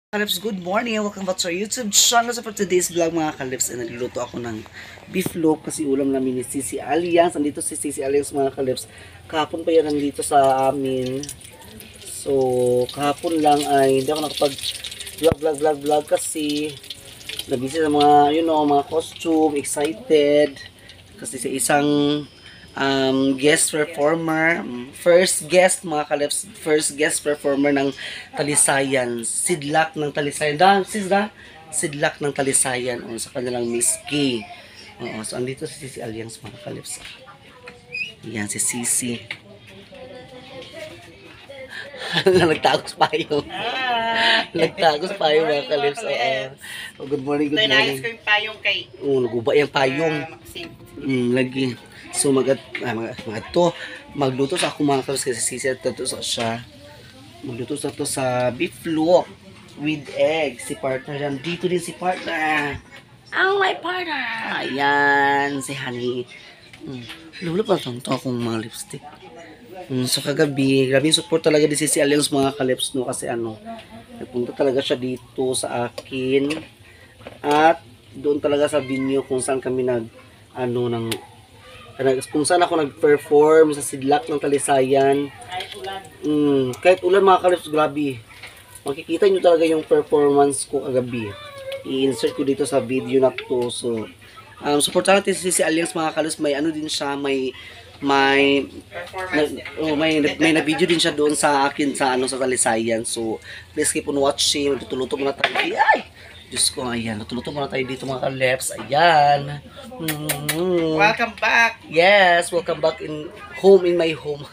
Kalips, good morning and welcome back to our YouTube channel. So for today's vlog mga Kalips, nagluluto ako ng beef loaf kasi ulam namin ni Sisi Alliance. Andito si Sisi Alliance mga Kalips. Kahapon pa yan nandito sa amin. So kahapon lang ay hindi ako nakapag vlog kasi nabisi sa mga mga costume, excited kasi sa isang guest performer, first guest mga Kalips, first guest performer ng Talisayan, Sidlak ng Talisayan, Sidlak ng Talisayan, sa kanilang Miss K. So andito si Sisi Alliance mga Kalips. Yan si Sisi. Nagtagos pa yung mga Kalips. Good morning, good morning. Nais ko yung payong kay naguba yung payong. Lagi. So magluto sa ako mga Kalips kasi Sisi at siya. Magluto sa to sa beef loaf with egg. Si partner yan. Dito din si partner. Ang my partner. Ayan, si Honey. Lula pa to akong mga lipstick. So kagabi, grabe yung support talaga din si Alliance mga Kalips, no, kasi nagpunta talaga siya dito sa akin at doon talaga sa venue kung saan kami kung saan ako nag-perform sa Sidlak ng Talisayan. Kahit ulan mga Kalips, grabe. Makikita nyo talaga yung performance ko kagabi. I-insert ko dito sa video na to. So, supportan natin si Alliance mga Kalips. May din siya, may na-video din siya doon sa akin sa sa Talisayan. So, please keep on watching. Tutuluto muna tayo. Ay! Diyos ko, ayan. Tutuluto muna tayo dito mga Kalips. Ayan. welcome back. Yes, welcome back in my home.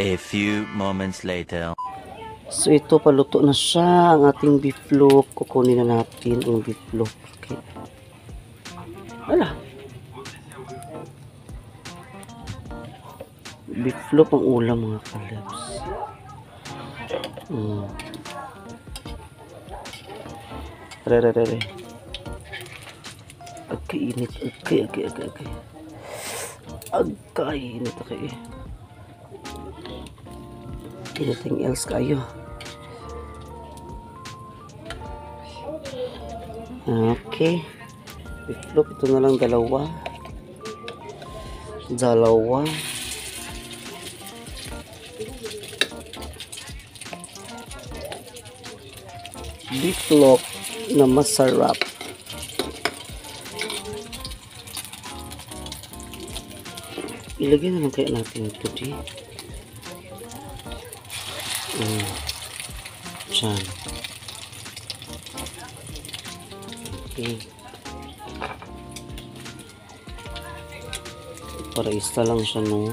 A few moments later. So ito, paluto na siya ang ating beef loaf. Kukunin na natin ang beef loaf. Okay. Wala. Beef loaf ang ulam mga kalabs. Re. Agkainit. Agkainit. Okay. Anything else kayo? Okay. Beef ito na lang dalawa. Beef loaf na masarap. Ilagay na lang kaya natin ito di. Diyan. Okay. Para isa lang siya, no?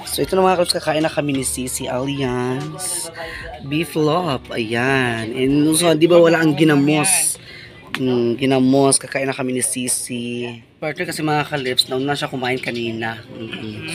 So, ito na mga kalabs, kakain na kami ni Sisi Alliance. Beef loaf, ayan. And so, di ba wala ang ginamos? Ginamos, kakain na kami ni Sisi. Partner kasi mga kalabs, nauna siya kumain kanina.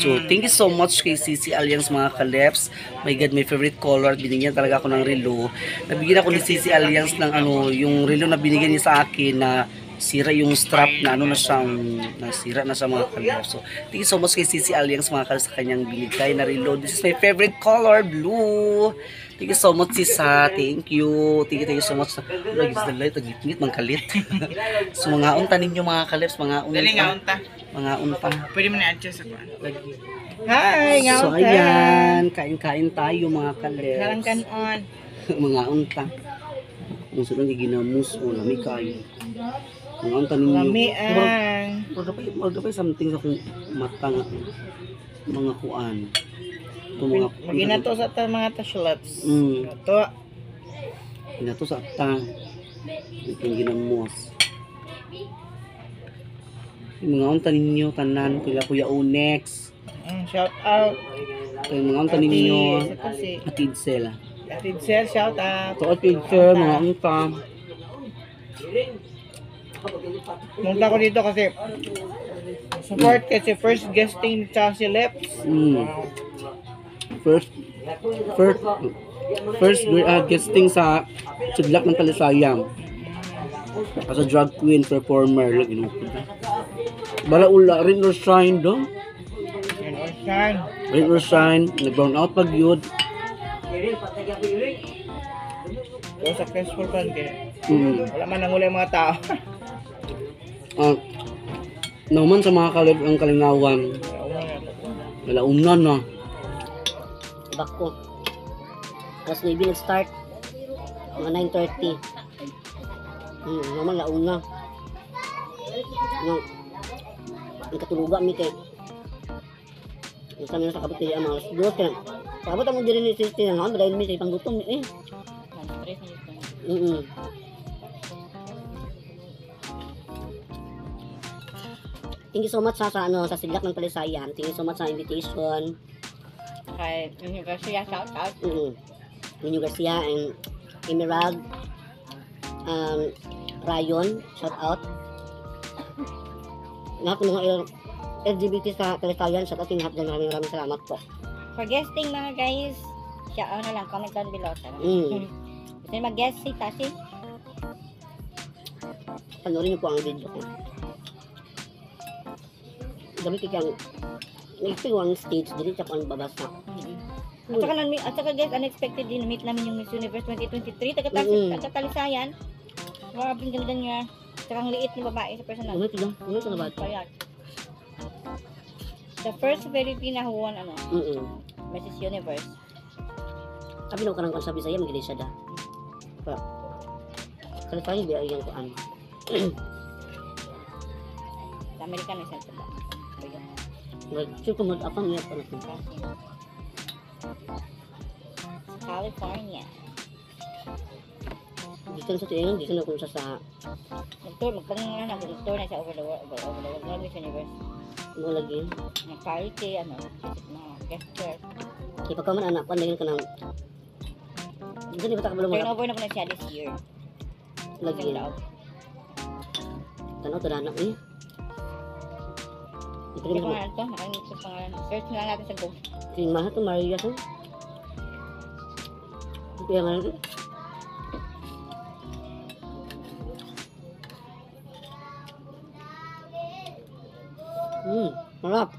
So, thank you so much kay Sisi Alliance mga kalabs. My God, my favorite color. Binigyan talaga ako ng relo. Nabigyan ako ni Sisi Alliance ng yung relo na binigyan niya sa akin na sira yung strap na na siyang nasira na siya mga kalabs. So, thank you so much kay Sisi Alliance mga kalabs sa kanyang binigay na relo. This is my favorite color, blue. Thank you so much, Sisa. Thank you so much. Lagis the light, agitngit, mangkalit. So, mga unta ninyo mga kalabs, mga unta. Pwede mo na-adjust ako. Hi, so, ayan. Kain-kain tayo mga kalabs. Karangkan on. Mga unta. Kung saan ang ginamos o lami kayo. Mga unta ninyo. Lami ang. Magapay something sa kung mata nga. Mga kuan. Maginato sa mga tashlats. Ito. Ginato sa ata. Yung ginamos. Yung mga unta ninyo, tanan, Kuya Unex. Shout out. Yung mga unta ninyo, Atidsel. Atidsel, shout out. So, Atidsel, mga unta. Munta ko dito kasi support kasi first guesting sa si Leps. First guesting sa Sidlak ng Talisayang as a drag queen performer. Balaula rin or shine do. Rin or shine, nag-brown out pag yun. So successful pa kaya. Wala man nang yung mga tao. Naman sa mga ang kalingawan. Wala na. Bako. Tapos maybe nag-start mga 9:30. Naman launa. Ang katuluga mi kay. Isa mi sa kabutili ang mga dos kaya. Sabot mo diri ni sister na dahil mi kay panggutom ni Thank you so much sa Sidlak ng Talisayan. Thank you so much sa invitation. Kay Ninyo Garcia, shout out. Ninyo Garcia and Emerald, Rayon, shout out. Lahat ng mga LGBT sa Talisayan, shout out yung lahat dyan. Maraming salamat po. For guesting mga guys, siya na lang, comment down below. Gusto niyo mag-guest si Tasi? Panoorin niyo po ang video ko. Gamit kang nag-expect ang stage, dili siya kung babasa. At saka guys, unexpected din, meet namin yung Miss Universe 2023, taga-Talisayan. Marabing ganda niya. Saka ang liit ni babae sa personal. Ano ito na ba? Kaya, the first Filipina who won, Mrs. Universe. Sabi na ko kanang konsabi sa'yo, magiging siya da. Talisayan, biya yung kuan. Sa American is ito ba? Sure kung mag-apang niya pa natin. California. Dito na sa tiyan, dito na kung sa Nag-tour, magpangalan na, nag-tour na siya over the world, Miss Universe. mga lagi. Mga party, visit mga gesture. Kaya pagka man anak, pandayin ka ng... Dito na ba takabalo mo? Turnover na po na siya this year. Lagi. Isang daog. Tanaw, tananak eh. Ito Ano rin mo. pangalan to? Nakalimutan ko pangalan. Search na lang natin sa Go. Yung mahal to, Maria to. Kaya nga natin. Marap.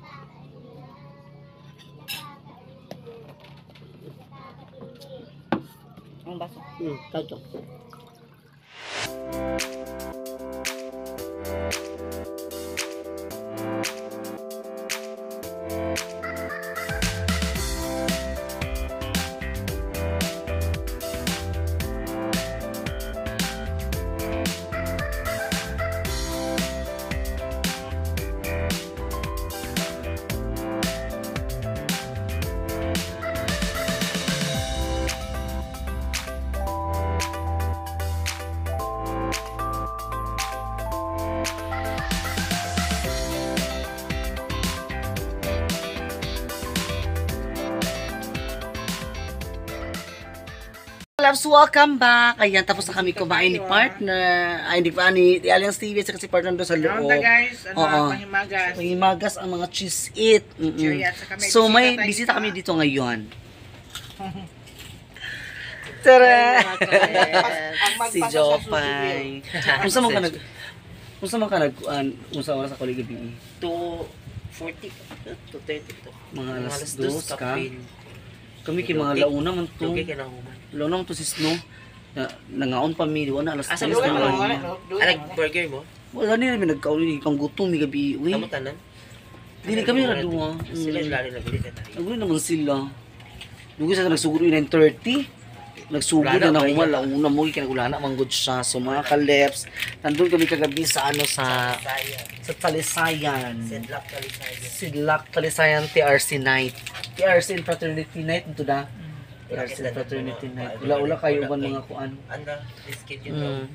Ang baso. Kahit to. Loves, welcome back. Ayan, tapos na kami kumain ni partner. Ay, hindi pa ni Alliance TV kasi partner doon sa loob. Round guys, Oo. panghimagas. Pangimagas ang mga cheese it. Cheery, at saka may So may bisita tayo bisita dito. kami dito ngayon. Tara! Ang Si magpasa sa Jopay. Kung saan mo ka kung saan oras ako gabi? 2:40 2:30 to. Mga alas Alas 2 2 ka. kapin. Kami kay mga launa man to. Dugay ka na human. Launa man to si Snow. Nangaon pa mi, wala alas 3 Asa Dugan na mo, lang. Burger mo? Wala nila may nagkauli kang gutom mi gabi. Uy, Kamutanan? dili kami ra duwa. Sila yung lalo na bilit na tayo. Naguli naman sila. Dugo sa nagsugod 9:30. Nagsugod na Ulana, nahuman launa mo kinagulana man gud siya. So mga kaleps, nandun kami kagabi sa sa Talisayan. Sedlak Talisaya. Sidlak Talisayan TRC night. TRC and Fraternity night ito na. TRC and Fraternity night. Ula-ula kayo ba mga kuan? Anda, schedule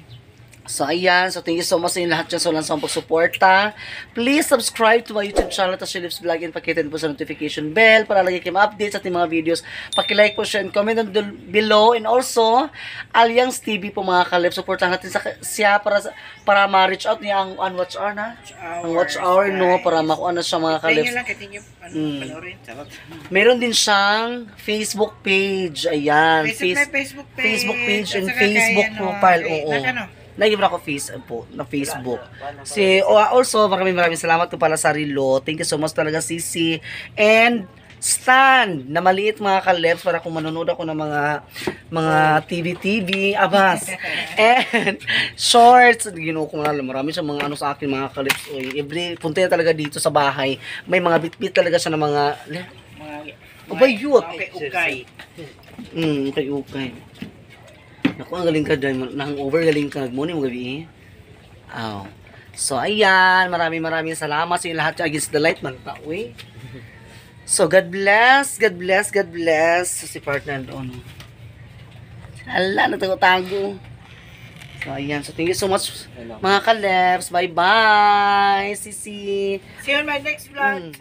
So ayan, so thank you so much sa inyo lahat dyan sa walang sawang pagsuporta. Please subscribe to my YouTube channel, Tasha Lips Vlog, and pakitin po sa notification bell para lagi kayo ma-update sa ating mga videos. Paki-like po, share, and comment down below. And also, Alliance TV po mga kalip. Supportahan natin siya para ma-reach out niya ang watch hour na. Ang watch hour, no, para makuha na siya mga kalip. Tingin lang, katingin panoorin. Sarap. Meron din siyang Facebook page. Ayan. Facebook page. Facebook page and At saka Facebook kay, profile. kay- Oo. naka, no? Nag-ibra ko na Facebook. Also, maraming salamat ko pala sa Rilo. Thank you so much talaga, Sisi. And Stan, na maliit mga kaleps para kung manonood ako ng mga TV, abas. And shorts, ginuko nga, marami siya mga sa akin mga kaleps. Every punta yan talaga dito sa bahay. May mga bit-bit talaga siya ng mga Abayot. Okay, ukay. Okay. Naku, ang galing ka dyan. Nang-over galing ka. Nagmuni mo gabi So, ayan. Maraming salamat sa inyo lahat against the light. Mantawi. So, God bless. Si partner doon. Hala, natago-tago. So, ayan. So, thank you so much, mga kaleps. Bye-bye. Sisi. See you on my next vlog.